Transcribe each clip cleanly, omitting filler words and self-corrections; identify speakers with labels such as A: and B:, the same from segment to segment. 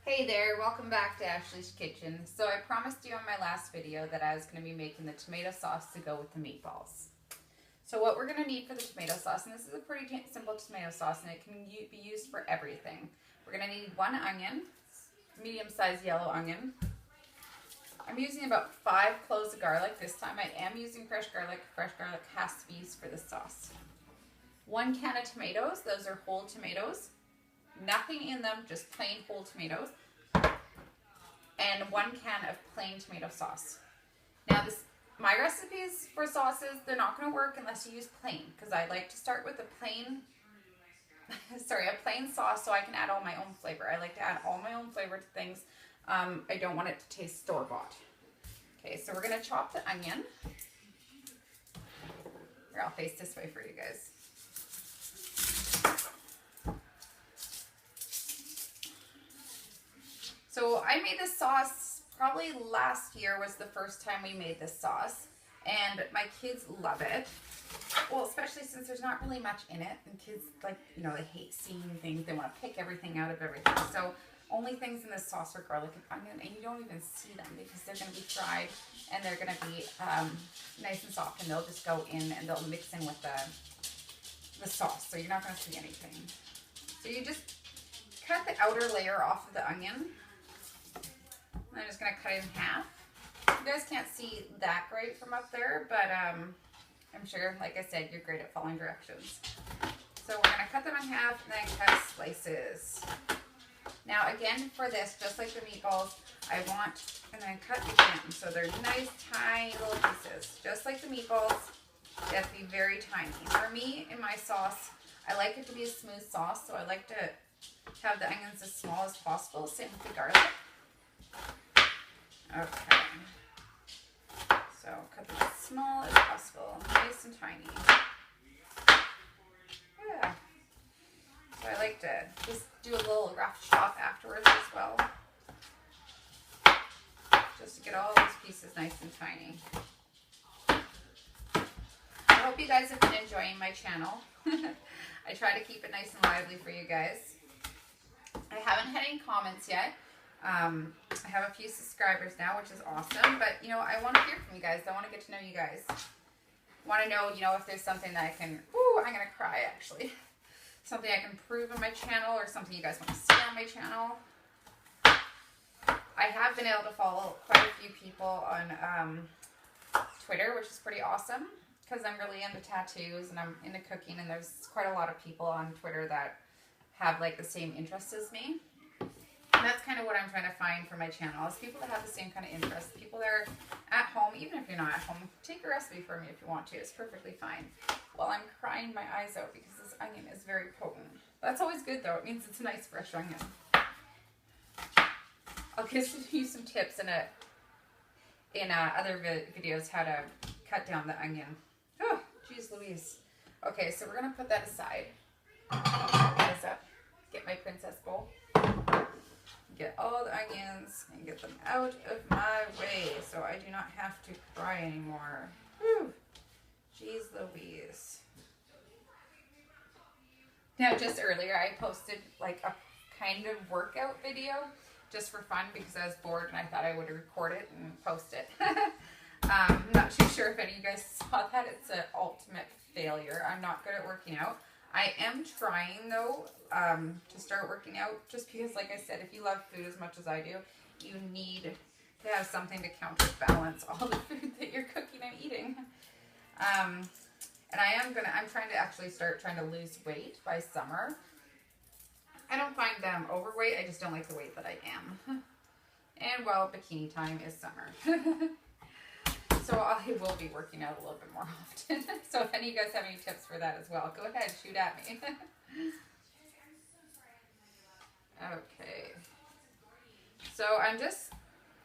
A: Hey there, welcome back to Ashley's Kitchen. So I promised you on my last video that I was going to be making the tomato sauce to go with the meatballs. So what we're going to need for the tomato sauce, and this is a pretty simple tomato sauce and it can be used for everything. We're going to need 1 onion, medium-sized yellow onion. I'm using about 5 cloves of garlic. This time I am using fresh garlic. Fresh garlic has to be used for the sauce. 1 can of tomatoes, those are whole tomatoes. Nothing in them, just plain whole tomatoes. And 1 can of plain tomato sauce. Now my recipes for sauces, they're not going to work unless you use plain, because I like to start with a plain sauce so I can add all my own flavor. I like to add all my own flavor to things. I don't want it to taste store-bought. Okay, so we're going to chop the onion. Here, I'll face this way for you guys. So I made this sauce probably last year was the first time we made this sauce, and my kids love it. Well, especially since there's not really much in it, and kids like, you know, they hate seeing things. They want to pick everything out of everything. So only things in this sauce are garlic and onion, and you don't even see them because they're going to be fried and they're going to be nice and soft, and they'll just go in and they'll mix in with the sauce. So you're not going to see anything. So you just cut the outer layer off of the onion. I'm just going to cut it in half. You guys can't see that great from up there, but I'm sure, like I said, you're great at following directions. So we're going to cut them in half and then cut slices. Now again, for this, just like the meatballs, and then cut again. So they're nice, tiny little pieces. Just like the meatballs, they have to be very tiny. For me, in my sauce, I like it to be a smooth sauce, so I like to have the onions as small as possible. Same with the garlic. Okay, so cut them as small as possible, nice and tiny. Yeah, so I like to just do a little rough chop afterwards as well, just to get all those pieces nice and tiny. I hope you guys have been enjoying my channel. I try to keep it nice and lively for you guys. I haven't had any comments yet. I have a few subscribers now, which is awesome, but you know, I want to hear from you guys. I want to get to know you guys. I want to know, you know, if there's something that I can, I'm going to cry actually. Something I can improve on my channel, or something you guys want to see on my channel. I have been able to follow quite a few people on Twitter, which is pretty awesome, because I'm really into tattoos and I'm into cooking, and there's quite a lot of people on Twitter that have like the same interests as me. And that's kind of what I'm trying to find for my channel, is people that have the same kind of interests. People that are at home, even if you're not at home, take a recipe for me if you want to. It's perfectly fine. While I'm crying my eyes out because this onion is very potent. That's always good though. It means it's a nice fresh onion. I'll give you some tips in other videos how to cut down the onion. Oh, geez Louise. Okay, so we're going to put that aside. Get my princess bowl. Get all the onions and get them out of my way so I do not have to cry anymore. Whew. Jeez Louise. Now, just earlier I posted like a kind of workout video just for fun because I was bored and I thought I would record it and post it. I'm not too sure if any of you guys saw that. It's an ultimate failure. I'm not good at working out. I am trying though to start working out, just because, like I said, if you love food as much as I do, you need to have something to counterbalance all the food that you're cooking and eating. And I'm trying to actually start trying to lose weight by summer. I don't find overweight, I just don't like the weight that I am. And well, bikini time is summer. So I will be working out a little bit more often. So if any of you guys have any tips for that as well, go ahead, shoot at me. Okay. So I'm just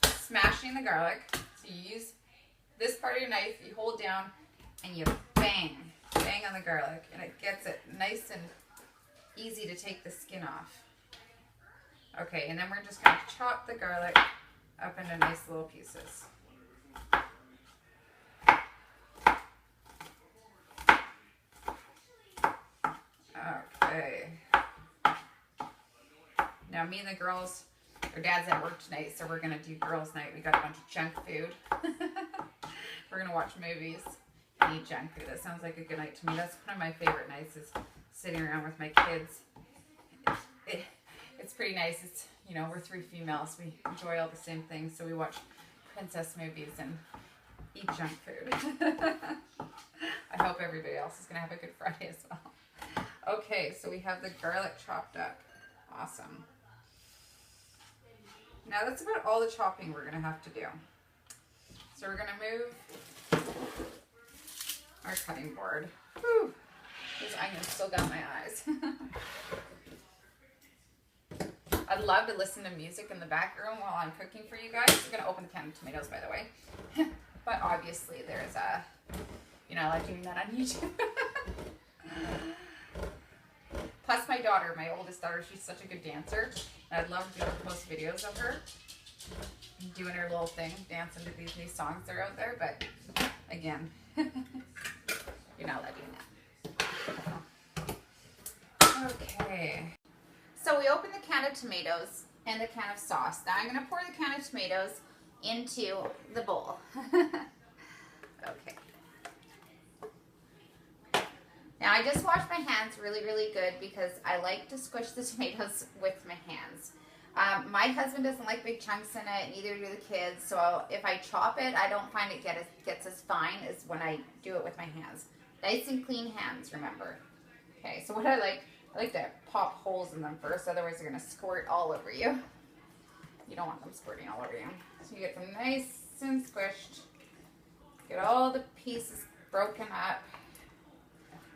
A: smashing the garlic. So you use this part of your knife, you hold down, and you bang on the garlic, and it gets it nice and easy to take the skin off. Okay, and then we're just going to chop the garlic up into nice little pieces. Okay. Now me and the girls, Her dad's at work tonight, so we're going to do girls' night. We got a bunch of junk food. We're going to watch movies and eat junk food. That sounds like a good night to me. That's one of my favorite nights, is sitting around with my kids. It's pretty nice. It's, you know, we're 3 females. We enjoy all the same things, so we watch princess movies and eat junk food. I hope everybody else is going to have a good Friday as well. Okay, so we have the garlic chopped up. Awesome. Now that's about all the chopping we're going to have to do. So we're going to move our cutting board. Whew. These onions still got my eyes. I'd love to listen to music in the back room while I'm cooking for you guys. I'm going to open the can of tomatoes, by the way. But obviously there's a, you know, I like doing that on YouTube. Plus my daughter, my oldest daughter, she's such a good dancer. I'd love to post videos of her doing her little thing, dancing to these new songs that are out there. But again, you're not allowed doing that. Okay. So we opened the can of tomatoes and the can of sauce. Now I'm going to pour the can of tomatoes into the bowl. Okay. Now I just wash my hands really, really good because I like to squish the tomatoes with my hands. My husband doesn't like big chunks in it, neither do the kids. So if I chop it, I don't find it gets as fine as when I do it with my hands. Nice and clean hands, remember. Okay, so what I like to pop holes in them first, otherwise they're going to squirt all over you. You don't want them squirting all over you. So you get them nice and squished. Get all the pieces broken up.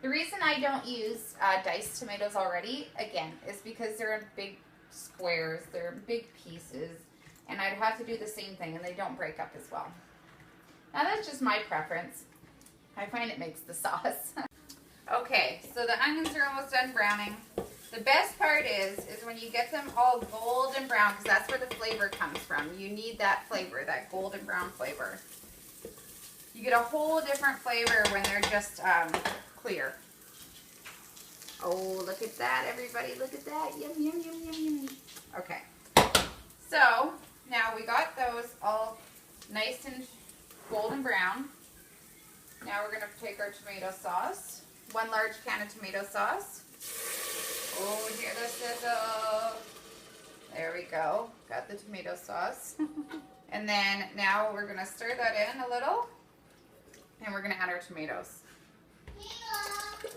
A: The reason I don't use diced tomatoes already, again, is because they're in big squares, they're in big pieces, and I'd have to do the same thing, and they don't break up as well. Now that's just my preference. I find it makes the sauce. Okay, so the onions are almost done browning. The best part is when you get them all golden brown, because that's where the flavor comes from. You need that flavor, that golden brown flavor. You get a whole different flavor when they're just clear. Oh, look at that, everybody. Look at that. Yum, yum, yum, yum, yum. Okay. So, now we got those all nice and golden brown. Now we're going to take our tomato sauce. 1 large can of tomato sauce. Oh, hear the sizzle. There we go. Got the tomato sauce. And then now we're going to stir that in a little. And we're going to add our tomatoes.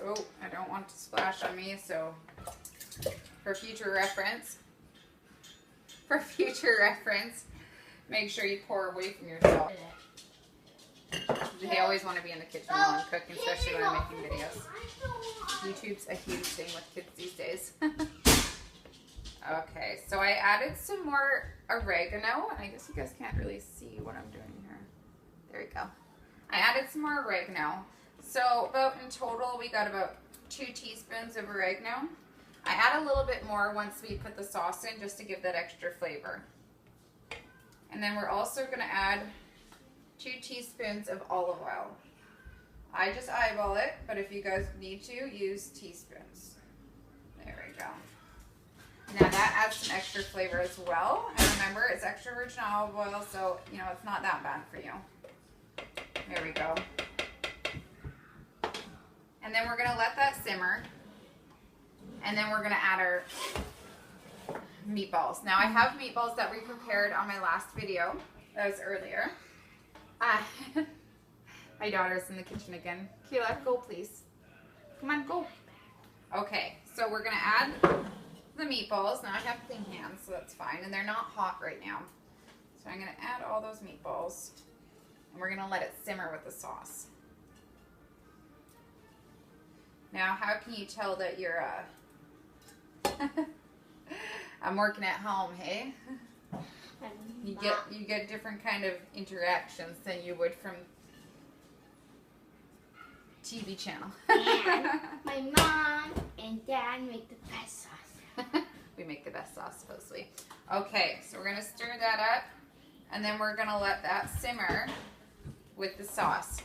A: Oh, I don't want to splash on me, so for future reference, make sure you pour away from yourself. They always want to be in the kitchen while I'm cooking, especially when I'm making videos. YouTube's a huge thing with kids these days. Okay, so I added some more oregano. I guess you guys can't really see what I'm doing here. There we go. I added some more oregano. So about in total, we got about 2 teaspoons of oregano. I add a little bit more once we put the sauce in, just to give that extra flavor. And then we're also going to add 2 teaspoons of olive oil. I just eyeball it, but if you guys need to, use teaspoons. There we go. Now that adds some extra flavor as well. And remember, it's extra virgin olive oil, so you know it's not that bad for you. There we go. And then we're going to let that simmer. And then we're going to add our meatballs. Now I have meatballs that we prepared on my last video. That was earlier. My daughter's in the kitchen again. Kayla, go please. Come on, go. Okay, so we're going to add the meatballs. Now I have clean hands, so that's fine. And they're not hot right now. So I'm going to add all those meatballs. And we're going to let it simmer with the sauce. Now, how can you tell that you're I'm working at home, hey? You get different kind of interactions than you would from TV channel.
B: And my mom and dad make the best sauce.
A: We make the best sauce, supposedly. Okay, so we're going to stir that up, and then we're going to let that simmer with the sauce.